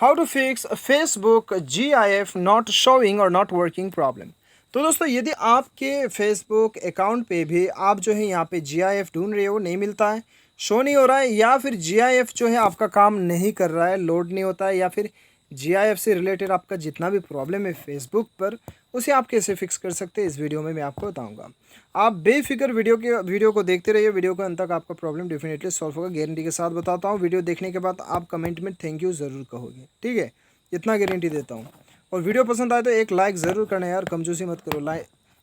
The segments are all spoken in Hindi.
How to fix Facebook GIF not showing और नॉट वर्किंग प्रॉब्लम। तो दोस्तों यदि आपके फेसबुक अकाउंट पे भी आप जो है यहाँ पे GIF ढूंढ रहे हो, नहीं मिलता है, शो नहीं हो रहा है, या फिर GIF जो है आपका काम नहीं कर रहा है, लोड नहीं होता है, या फिर GIF से रिलेटेड आपका जितना भी प्रॉब्लम है फेसबुक पर, उसे आप कैसे फिक्स कर सकते हैं इस वीडियो में मैं आपको बताऊंगा। आप बेफिक्र वीडियो को देखते रहिए, वीडियो के अंत तक आपका प्रॉब्लम डेफिनेटली सॉल्व होगा, गारंटी के साथ बताता हूँ। वीडियो देखने के बाद आप कमेंट में थैंक यू ज़रूर कहोगे, ठीक है, इतना गारंटी देता हूँ। और वीडियो पसंद आए तो एक लाइक ज़रूर करना यार, कमजोरी मत करो,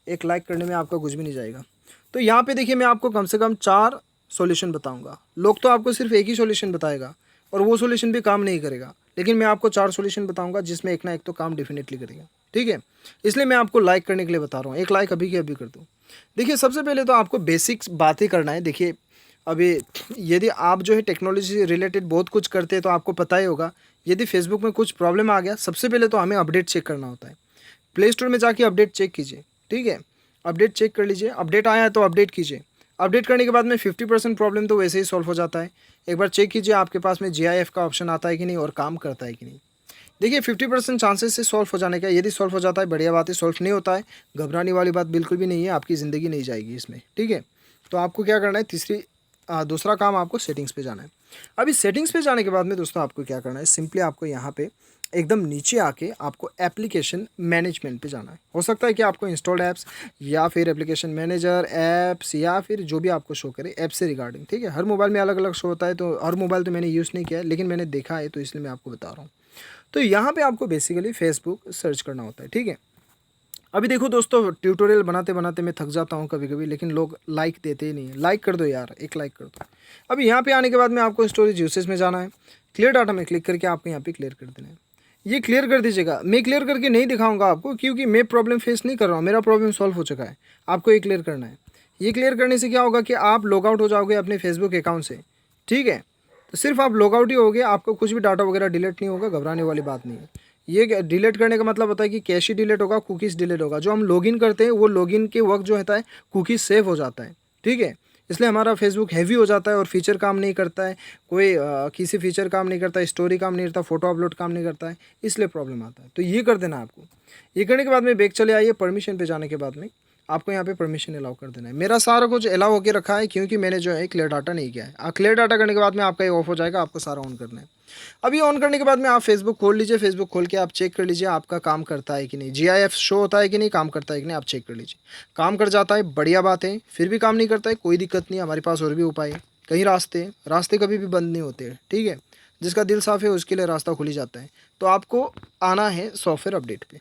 एक लाइक करने में आपका कुछ भी नहीं जाएगा। तो यहाँ पे देखिए, मैं आपको कम से कम 4 सॉल्यूशन बताऊंगा। लोग तो आपको सिर्फ एक ही सॉल्यूशन बताएगा और वो सॉल्यूशन भी काम नहीं करेगा, लेकिन मैं आपको 4 सॉल्यूशन बताऊंगा जिसमें एक ना एक तो काम डेफिनेटली करेगा, ठीक है। इसलिए मैं आपको लाइक करने के लिए बता रहा हूँ, एक लाइक अभी के अभी कर दो। देखिए, सबसे पहले तो आपको बेसिक्स बातें करना है। देखिए, अभी यदि आप जो है टेक्नोलॉजी से रिलेटेड बहुत कुछ करते हैं तो आपको पता ही होगा, यदि फेसबुक में कुछ प्रॉब्लम आ गया, सबसे पहले तो हमें अपडेट चेक करना होता है। प्ले स्टोर में जाके अपडेट चेक कीजिए, ठीक है, अपडेट चेक कर लीजिए। अपडेट आया है तो अपडेट कीजिए। अपडेट करने के बाद में 50% प्रॉब्लम तो वैसे ही सॉल्व हो जाता है। एक बार चेक कीजिए आपके पास में GIF का ऑप्शन आता है कि नहीं और काम करता है कि नहीं। देखिए, 50% चांसेस से सॉल्व हो जाने का। यदि सॉल्व हो जाता है बढ़िया बात है, सॉल्व नहीं होता है घबराने वाली बात बिल्कुल भी नहीं है, आपकी ज़िंदगी नहीं जाएगी इसमें, ठीक है। तो आपको क्या करना है, दूसरा काम आपको सेटिंग्स पे जाना है। अभी सेटिंग्स पे जाने के बाद में दोस्तों आपको क्या करना है, सिंपली आपको यहाँ पे एकदम नीचे आके आपको एप्लीकेशन मैनेजमेंट पे जाना है। हो सकता है कि आपको इंस्टॉल्ड ऐप्स या फिर एप्लीकेशन मैनेजर ऐप्स या फिर जो भी आपको शो करे ऐप से रिगार्डिंग, ठीक है। हर मोबाइल में अलग अलग शो होता है, तो हर मोबाइल तो मैंने यूज़ नहीं किया है, लेकिन मैंने देखा है तो इसलिए मैं आपको बता रहा हूँ। तो यहाँ पे आपको बेसिकली फेसबुक सर्च करना होता है, ठीक है। अभी देखो दोस्तों, ट्यूटोरियल बनाते बनाते मैं थक जाता हूँ कभी कभी, लेकिन लोग लाइक देते ही नहीं है। लाइक कर दो यार, एक लाइक कर दो। अभी यहाँ पे आने के बाद में आपको स्टोरेज यूसेज में जाना है। क्लियर डाटा में क्लिक करके आपको यहाँ पे क्लियर कर देना है। ये क्लियर कर दीजिएगा। मैं क्लियर करके नहीं दिखाऊंगा आपको, क्योंकि मैं प्रॉब्लम फेस नहीं कर रहा हूँ, मेरा प्रॉब्लम सॉल्व हो चुका है। आपको ये क्लियर करना है। ये क्लियर करने से क्या होगा कि आप लॉग आउट हो जाओगे अपने फेसबुक अकाउंट से, ठीक है। तो सिर्फ आप लॉग आउट ही होगे, आपको कुछ भी डाटा वगैरह डिलीट नहीं होगा, घबराने वाली बात नहीं है। ये डिलीट करने का मतलब होता है कि कैश ही डिलीट होगा, कुकीज़ डिलीट होगा। जो हम लॉगिन करते हैं वो लॉगिन के वक्त जो होता है कुकीज़ सेव हो जाता है, ठीक है। इसलिए हमारा फेसबुक हैवी हो जाता है और फीचर काम नहीं करता है, कोई किसी फीचर काम नहीं करता है, स्टोरी काम नहीं करता, फोटो अपलोड काम नहीं करता है, इसलिए प्रॉब्लम आता है। तो ये कर देना आपको। ये करने के बाद में बैक चले आइए, परमिशन पे जाने के बाद में आपको यहाँ पे परमिशन अलाउ कर देना है। मेरा सारा कुछ अलाउ होकर रखा है, क्योंकि मैंने जो है क्लियर डाटा नहीं किया है। क्लियर डाटा करने के बाद में आपका ये ऑफ हो जाएगा, आपको सारा ऑन करना है। अभी ऑन करने के बाद में आप फेसबुक खोल लीजिए। फेसबुक खोल के आप चेक कर लीजिए आपका काम करता है कि नहीं, GIF शो होता है कि नहीं, काम करता है कि नहीं, आप चेक कर लीजिए। काम कर जाता है, बढ़िया बात है। फिर भी काम नहीं करता है, कोई दिक्कत नहीं है, हमारे पास और भी उपाय है। कई रास्ते कभी भी बंद नहीं होते, ठीक है। जिसका दिल साफ़ है उसके लिए रास्ता खुल ही जाता है। तो आपको आना है सॉफ्टवेयर अपडेट पे।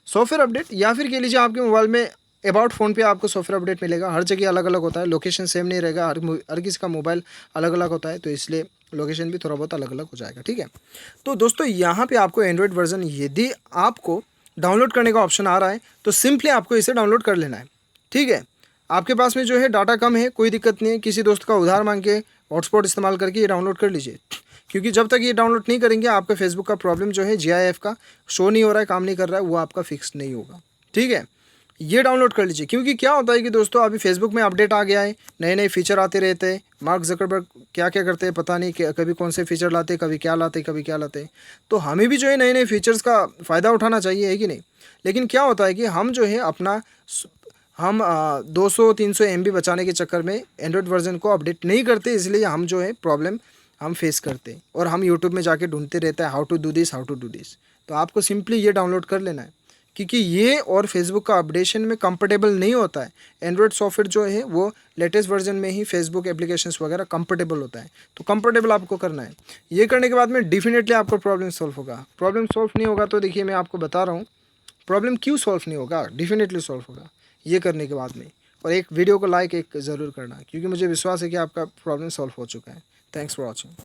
सॉफ्टवेयर अपडेट या फिर कह लीजिए आपके मोबाइल में अबाउट फ़ोन पे आपको सॉफ्टवेयर अपडेट मिलेगा। हर जगह अलग अलग होता है, लोकेशन सेम नहीं रहेगा, हर किसी का मोबाइल अलग अलग होता है, तो इसलिए लोकेशन भी थोड़ा बहुत अलग अलग हो जाएगा, ठीक है। तो दोस्तों यहाँ पे आपको एंड्रॉयड वर्जन यदि आपको डाउनलोड करने का ऑप्शन आ रहा है तो सिंपली आपको इसे डाउनलोड कर लेना है, ठीक है। आपके पास में जो है डाटा कम है, कोई दिक्कत नहीं है, किसी दोस्त का उधार मांग के हॉटस्पॉट इस्तेमाल करके ये डाउनलोड कर लीजिए। क्योंकि जब तक ये डाउनलोड नहीं करेंगे आपका फेसबुक का प्रॉब्लम जो है GIF का शो नहीं हो रहा है, काम नहीं कर रहा है, वो आपका फिक्स नहीं होगा, ठीक है। ये डाउनलोड कर लीजिए। क्योंकि क्या होता है कि दोस्तों अभी फेसबुक में अपडेट आ गया है, नए नए फीचर आते रहते हैं। मार्क जकरबर्ग क्या क्या करते हैं पता नहीं, कभी कौन से फीचर लाते, कभी क्या लाते, कभी क्या लाते। तो हमें भी जो है नए नए फीचर्स का फ़ायदा उठाना चाहिए, है कि नहीं। लेकिन क्या होता है कि हम जो है अपना हम 200-300 MB बचाने के चक्कर में एंड्रॉयड वर्जन को अपडेट नहीं करते, इसलिए हम जो है प्रॉब्लम हम फेस करते हैं और हम यूट्यूब में जाके ढूंढते रहते हैं how to do this, how to do this. तो आपको सिंपली ये डाउनलोड कर लेना है, क्योंकि ये और फेसबुक का अपडेशन में कंफर्टेबल नहीं होता है। एंड्रॉयड सॉफ्टवेयर जो है वो लेटेस्ट वर्जन में ही फेसबुक एप्लीकेशंस वगैरह कंफर्टेबल होता है, तो कंफर्टेबल आपको करना है। ये करने के बाद में डेफिनेटली आपको प्रॉब्लम सॉल्व होगा। प्रॉब्लम सॉल्व नहीं होगा तो देखिए, मैं आपको बता रहा हूँ प्रॉब्लम क्यों सॉल्व नहीं होगा, डेफिनेटली सॉल्व होगा ये करने के बाद में। और एक वीडियो को लाइक एक ज़रूर करना, क्योंकि मुझे विश्वास है कि आपका प्रॉब्लम सॉल्व हो चुका है। Thanks for watching.